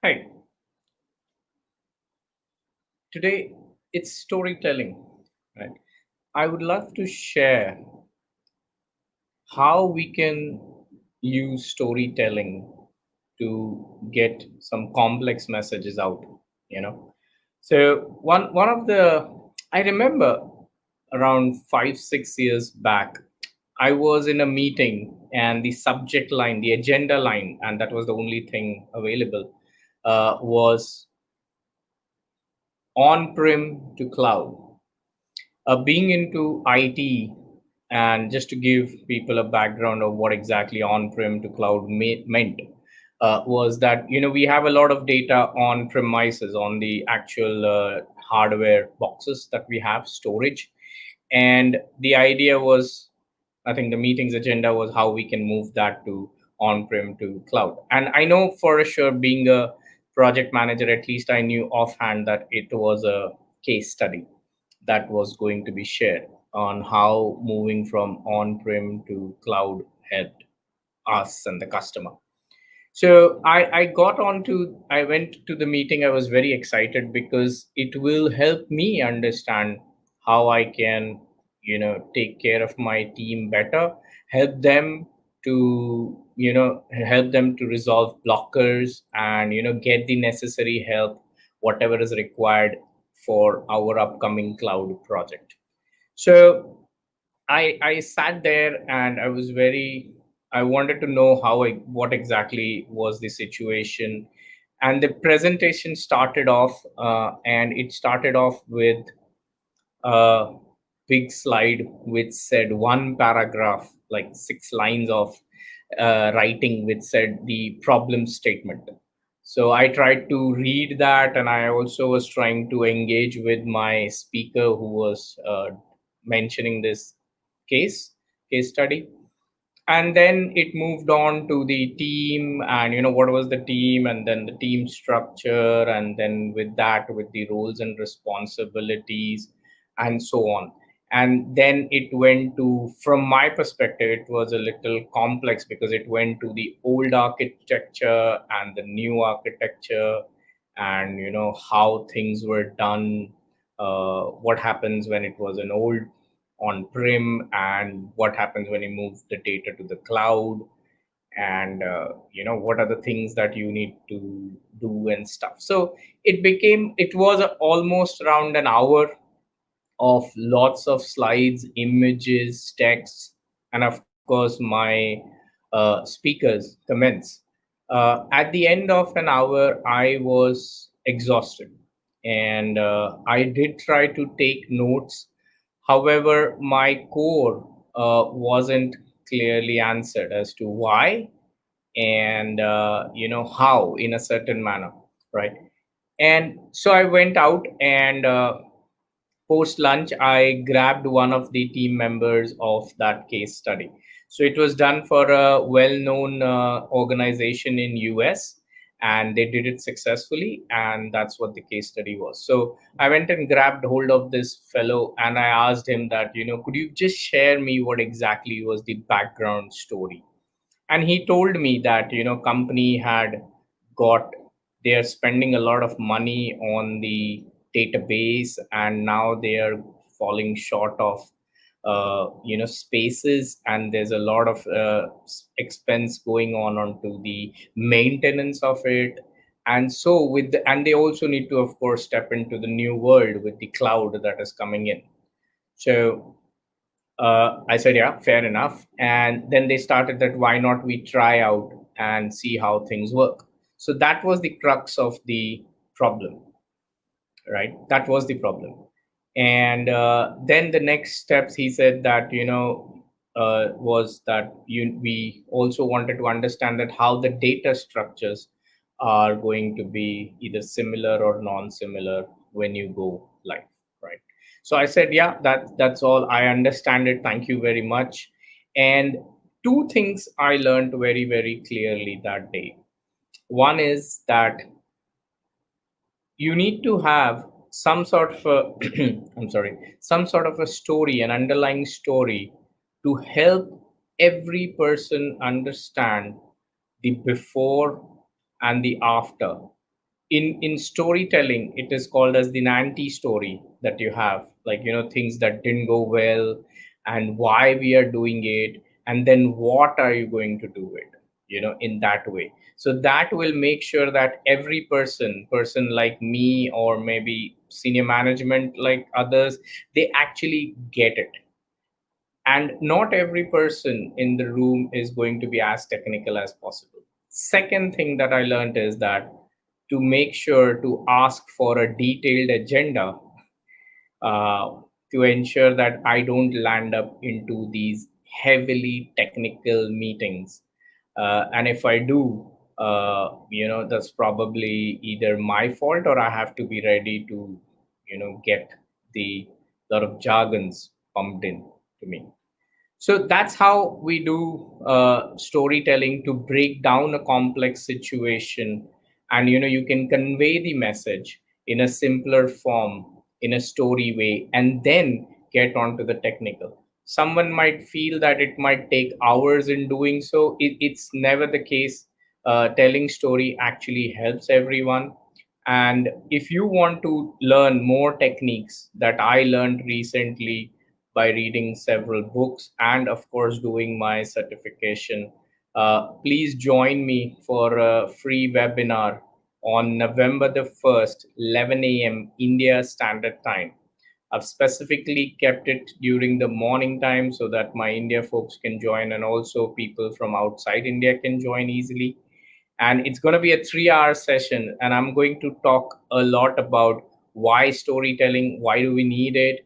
Hi, today it's storytelling, right? I would love to share how we can use storytelling to get some complex messages out, you know. So one of the I remember around 5 6 years back, I was in a meeting and the subject line, the agenda line, and that was the only thing available, was on-prem to cloud. Being into IT, and just to give people a background of what exactly on-prem to cloud meant, was that we have a lot of data on premises on the actual hardware boxes that we have storage, and the idea was, I think the meeting's agenda was how we can move that to on-prem to cloud. And I know for sure, being a project manager, at least I knew offhand that it was a case study that was going to be shared on how moving from on-prem to cloud helped us and the customer. So I went to the meeting. I was very excited because it will help me understand how I can, take care of my team better, help them help them to resolve blockers and, get the necessary help, whatever is required for our upcoming cloud project. So I sat there and I wanted to know what exactly was the situation, and the presentation started off, and it started off with a big slide which said one paragraph, like 6 lines of writing, which said the problem statement. So I tried to read that, and I also was trying to engage with my speaker who was mentioning this case case study. And then it moved on to the team, and what was the team, and then the team structure, and then with that, with the roles and responsibilities, and so on. And then it went to, from my perspective, it was a little complex because it went to the old architecture and the new architecture, and how things were done, what happens when it was an old on-prem, and what happens when you move the data to the cloud, and what are the things that you need to do and stuff. So it was almost around an hour of lots of slides, images, texts, and of course my speakers comments. At the end of an hour, I was exhausted, and I did try to take notes. However, my core wasn't clearly answered as to why, and how, in a certain manner, right? And so I went out, and post lunch, I grabbed one of the team members of that case study. So it was done for a well-known organization in US, and they did it successfully, and that's what the case study was. So I went and grabbed hold of this fellow, and I asked him that, could you just share me what exactly was the background story? And he told me that, company had got they're spending a lot of money on the database, and now they are falling short of spaces, and there's a lot of expense going on onto the maintenance of it. And so and they also need to, of course, step into the new world with the cloud that is coming in. So I said, yeah, fair enough. And then they started that, why not we try out and see how things work? So that was the crux of the problem, right? That was the problem. And then the next steps, he said that, was that we also wanted to understand that how the data structures are going to be either similar or non-similar when you go live, right? So I said, yeah, that's all. I understand it. Thank you very much. And two things I learned very, very clearly that day. One is that you need to have some sort of a I'm sorry, some sort of a story, an underlying story, to help every person understand the before and the after, in storytelling, it is called as the nanti story, that you have, like, things that didn't go well, and why we are doing it, and then what are you going to do it, in that way. So that will make sure that every person like me, or maybe senior management like others, they actually get it. And not every person in the room is going to be as technical as possible. Second thing that I learned is that to make sure to ask for a detailed agenda, uh, to ensure that I don't land up into these heavily technical meetings. And if I do, that's probably either my fault, or I have to be ready to, get the lot of jargons pumped in to me. So that's how we do storytelling, to break down a complex situation, and you can convey the message in a simpler form, in a story way, and then get on to the technical. Someone might feel that it might take hours in doing so. It's never the case. Telling story actually helps everyone. And if you want to learn more techniques that I learned recently by reading several books and, of course, doing my certification, please join me for a free webinar on November the 1st, 11 a.m. India Standard Time. I've specifically kept it during the morning time so that my India folks can join, and also people from outside India can join easily. And it's going to be a 3 hour session, and I'm going to talk a lot about why storytelling, why do we need it,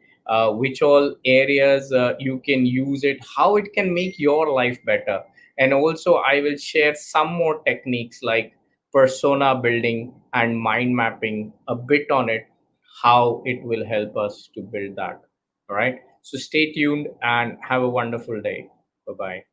which all areas you can use it, how it can make your life better. And also I will share some more techniques like persona building and mind mapping, a bit on it, how it will help us to build that. All right, so stay tuned and have a wonderful day. Bye bye.